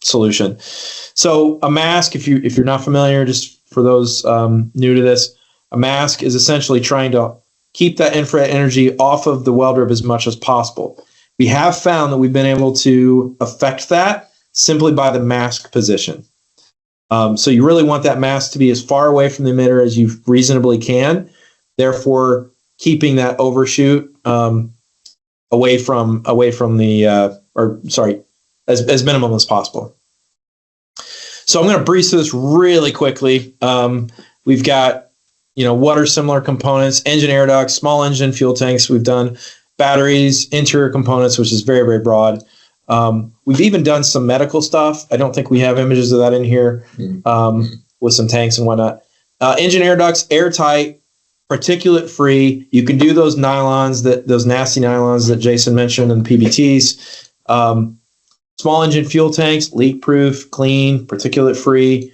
solution. So a mask, if you're not familiar, just for those new to this, a mask is essentially trying to keep that infrared energy off of the weld rib as much as possible. We have found that we've been able to affect that simply by the mask position. So you really want that mask to be as far away from the emitter as you reasonably can, therefore keeping that overshoot away from the as minimum as possible. So I'm going to breeze through this really quickly. We've got what are similar components: engine air ducts, small engine fuel tanks. We've done batteries, interior components, which is very, very broad. We've even done some medical stuff. I don't think we have images of that in here, with some tanks and whatnot. Engine air ducts, airtight, particulate free. You can do those those nasty nylons that Jason mentioned and the PBTs. Small engine fuel tanks, leak proof, clean, particulate free.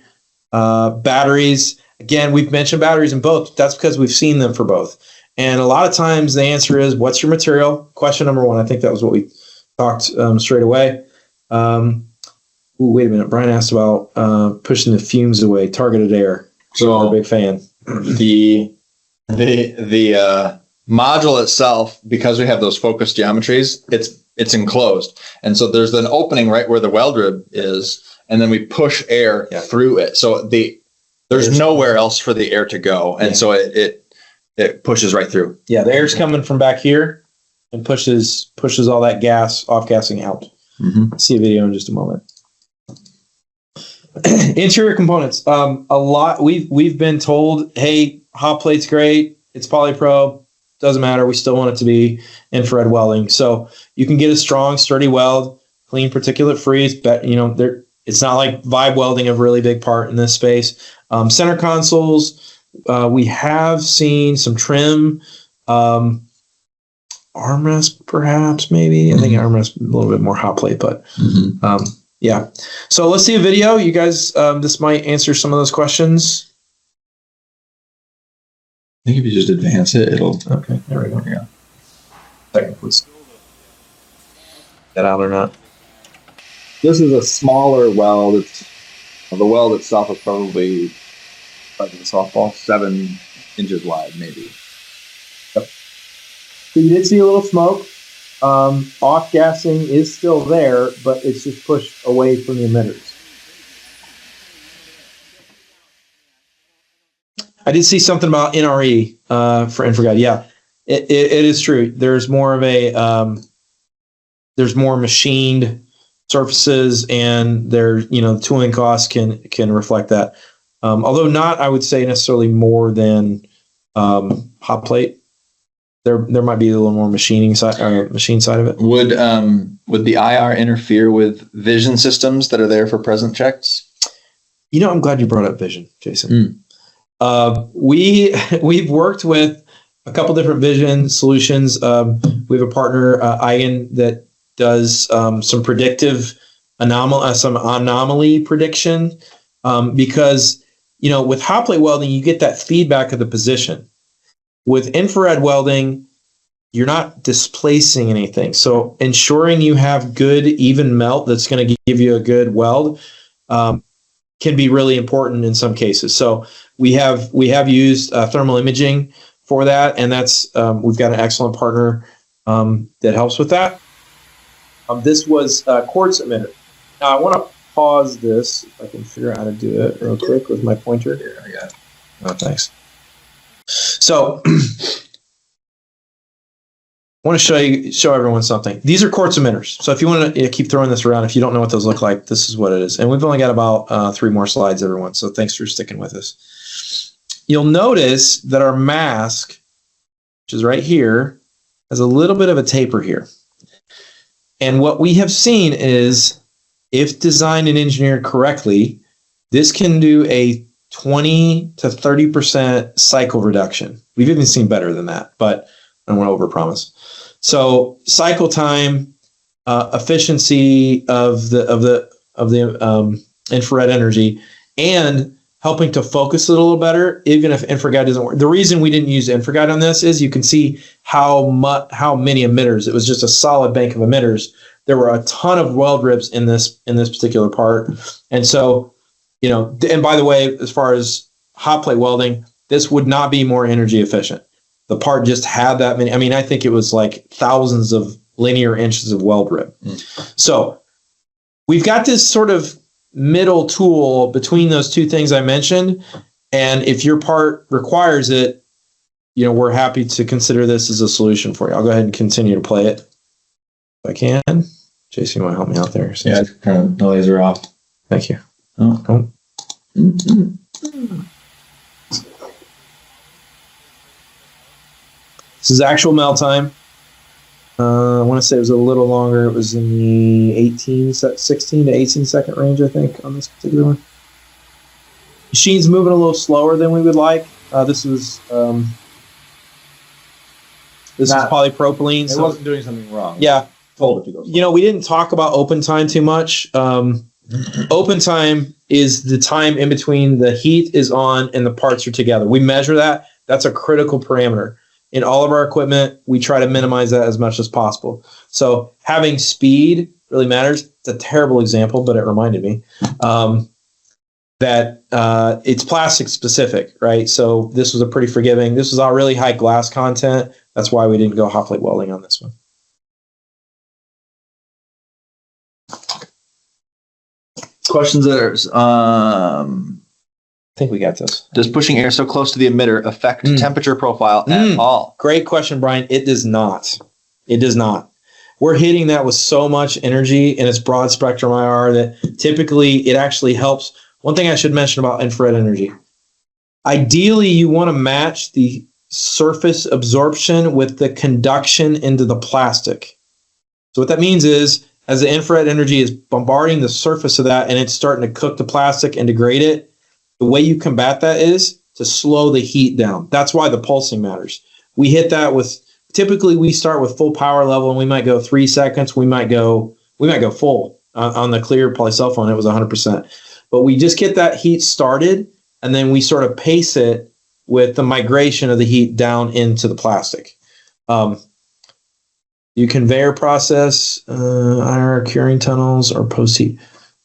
Batteries. Again, we've mentioned batteries in both. That's because we've seen them for both. And a lot of times the answer is, what's your material? Question number one. I think that was what we talked straight away. Wait a minute. Brian asked about pushing the fumes away, targeted air. So I'm a big fan. The module itself, because we have those focused geometries, it's enclosed. And so there's an opening right where the weld rib is, and then we push air through it. So there's nowhere else for the air to go. And so it pushes right through. Yeah, the air's coming from back here and pushes all that off-gassing out. Mm-hmm. See a video in just a moment. Interior components. A lot. We've been told, hey, hot plate's great. It's polypro. Doesn't matter. We still want it to be infrared welding. So you can get a strong, sturdy weld, clean, particulate free. It's not like vibe welding a really big part in this space. Center consoles. We have seen some trim Armrest, perhaps, maybe. I think armrest a little bit more hot plate, but yeah. So let's see a video. You guys, this might answer some of those questions. I think if you just advance it, it'll. Okay, there we go. Yeah. Let's get out or not. This is a smaller weld. It's the weld itself is probably like a softball, 7 inches wide, maybe. Yep. So you did see a little smoke. Off gassing is still there, but it's just pushed away from the emitters. I did see something about NRE for InfraGuide. Yeah, it is true. There's more of a there's more machined surfaces, and the tooling costs can reflect that. Although not, I would say necessarily more than hot plate. There might be a little more machine side of it. Would the IR interfere with vision systems that are there for present checks? I'm glad you brought up vision, Jason. We've worked with a couple different vision solutions. We have a partner, IN, that does some predictive anomaly prediction, because with hot plate welding you get that feedback of the position. With infrared welding, you're not displacing anything, so ensuring you have good even melt that's going to give you a good weld can be really important in some cases. So we have used thermal imaging for that, and that's we've got an excellent partner that helps with that. This was quartz emitter. Now I want to pause this if I can figure out how to do it real quick with my pointer. Here, I got it. Oh, thanks. So I want to show everyone something. These are quartz emitters. So if you want to keep throwing this around, if you don't know what those look like, this is what it is. And we've only got about 3 more slides, everyone. So thanks for sticking with us. You'll notice that our mask, which is right here, has a little bit of a taper here. And what we have seen is, if designed and engineered correctly, this can do a 20 to 30% cycle reduction. We've even seen better than that, but I don't want to overpromise. So cycle time, efficiency of the infrared energy, and helping to focus it a little better, even if InfraGuide doesn't work. The reason we didn't use InfraGuide on this is you can see how many emitters. It was just a solid bank of emitters. There were a ton of weld rips in this particular part, and so and by the way, as far as hot plate welding, this would not be more energy efficient. The part just had that many. I mean, I think it was like thousands of linear inches of weld rip. So we've got this sort of middle tool between those two things I mentioned, and if your part requires it, we're happy to consider this as a solution for you. I'll go ahead and continue to play it if I can. Jason, you want to help me out there? Yeah, turn the laser off. Thank you. Oh. This is actual melt time. I want to say it was a little longer. It was in the 16 to 18 second range, I think, on this particular one. Machine's moving a little slower than we would like. This is polypropylene. It wasn't doing something wrong. Yeah. Told it to go. We didn't talk about open time too much. Open time is the time in between the heat is on and the parts are together. We measure that. That's a critical parameter. In all of our equipment, we try to minimize that as much as possible. So having speed really matters. It's a terrible example, but it reminded me that it's plastic specific, right? So this was a pretty forgiving. This was all really high glass content. That's why we didn't go hot plate welding on this one. Questions that are, I think we got this. Does pushing air so close to the emitter affect temperature profile at all? Great question, Brian. It does not. It does not. We're hitting that with so much energy in its broad spectrum IR that typically it actually helps. One thing I should mention about infrared energy. Ideally, you want to match the surface absorption with the conduction into the plastic. So what that means is, as the infrared energy is bombarding the surface of that and it's starting to cook the plastic and degrade it, the way you combat that is to slow the heat down. That's why the pulsing matters. we hit that with, typically we start with full power level, and we might go 3 seconds. We might go full. On the clear polycell phone, it was 100%. But we just get that heat started, and then we sort of pace it with the migration of the heat down into the plastic. You conveyor process, IR curing tunnels, or post heat.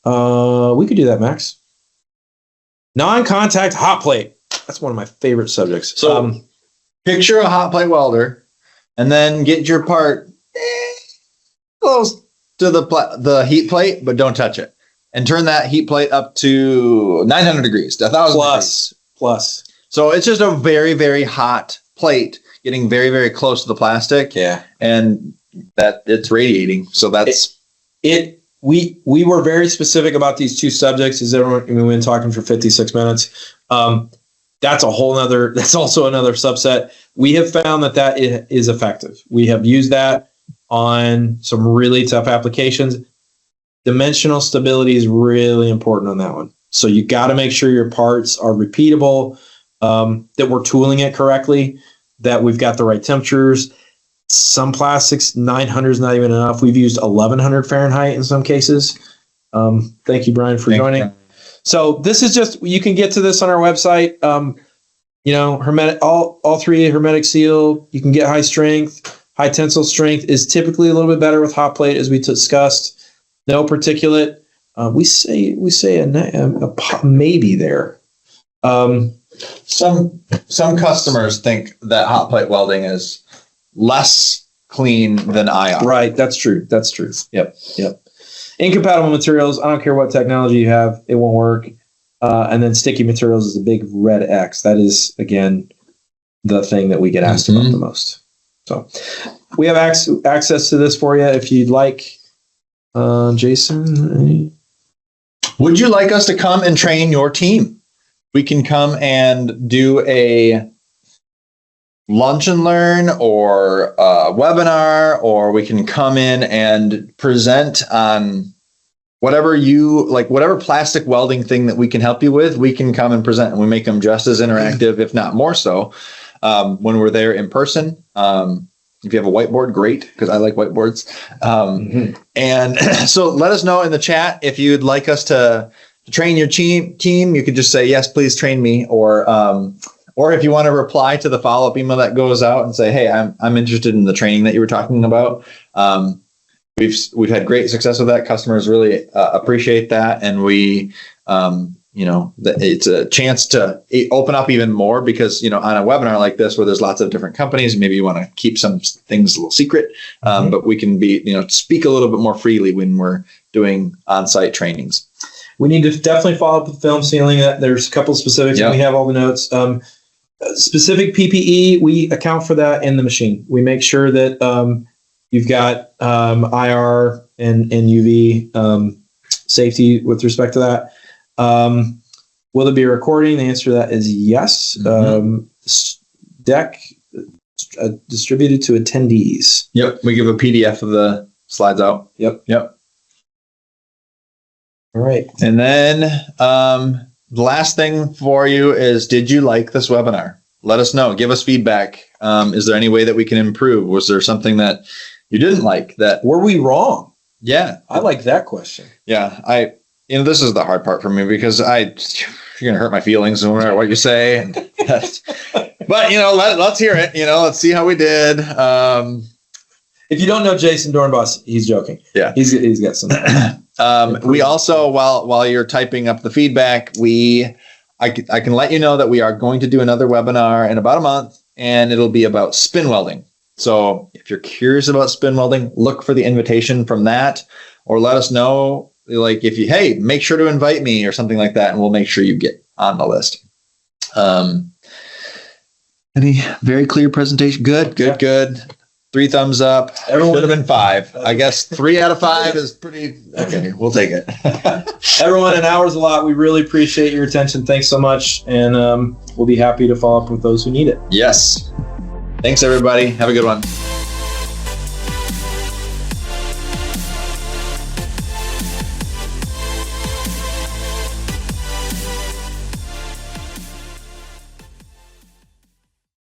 We could do that, Max. Non-contact hot plate. That's one of my favorite subjects. So picture a hot plate welder, and then get your part close to the heat plate, but don't touch it. And turn that heat plate up to 900 degrees, to 1,000 degrees. Plus. So it's just a very, very hot plate getting very, very close to the plastic. Yeah. And that it's radiating. So that's it. We were very specific about these two subjects. We've been talking for 56 minutes. That's also another subset. We have found that is effective. We have used that on some really tough applications. Dimensional stability is really important on that one. So you got to make sure your parts are repeatable, that we're tooling it correctly, that we've got the right temperatures. Some plastics, 900 is not even enough. We've used 1100 Fahrenheit in some cases. Thank you, Brian, for joining. You. So this is just, you can get to this on our website. Hermetic, all three hermetic seal. You can get high strength. High tensile strength is typically a little bit better with hot plate, as we discussed. No particulate. We say a maybe there. Some customers think that hot plate welding is less clean than IR. Right. That's true. Yep. Incompatible materials. I don't care what technology you have, it won't work. And then sticky materials is a big red X. That is, again, the thing that we get asked about the most. So we have access to this for you if you'd like. Jason? Would you like us to come and train your team? We can come and do a lunch and learn or a webinar, or we can come in and present on whatever plastic welding thing that we can help you with. We can come and present, and we make them just as interactive, if not more so, when we're there in person. If you have a whiteboard, great, because I like whiteboards. And so let us know in the chat if you'd like us to train your team. You could just say, yes, please train me. Or if you want to reply to the follow-up email that goes out and say, hey, I'm interested in the training that you were talking about. We've had great success with that. Customers really appreciate that. And we, it's a chance to open up even more, because, on a webinar like this, where there's lots of different companies, maybe you want to keep some things a little secret, but we can speak a little bit more freely when we're doing on-site trainings. We need to definitely follow up with film sealing. There's a couple of specifics, and we have all the notes. Specific PPE, we account for that in the machine. We make sure that you've got IR and UV safety with respect to that. Will there be a recording? The answer to that is yes. Deck distributed to attendees. Yep. We give a PDF of the slides out. Yep. All right. And then the last thing for you is, did you like this webinar? Let us know. Give us feedback. Is there any way that we can improve? Was there something that you didn't like? That were we wrong? Yeah. I like that question. Yeah. This is the hard part for me, because you're going to hurt my feelings no matter what you say. But, let's hear it. Let's see how we did. If you don't know Jason Dornbos, he's joking. Yeah. He's got some. We also, while you're typing up the feedback, I can let you know that we are going to do another webinar in about a month, and it'll be about spin welding. So if you're curious about spin welding, look for the invitation from that, or let us know. Like make sure to invite me or something like that, and we'll make sure you get on the list. Any very clear presentation? Good. 3 thumbs up. Everyone should have been 5. I guess 3 out of 5 is pretty okay. We'll take it. Everyone, an hour's a lot. We really appreciate your attention. Thanks so much, and we'll be happy to follow up with those who need it. Yes. Thanks, everybody. Have a good one.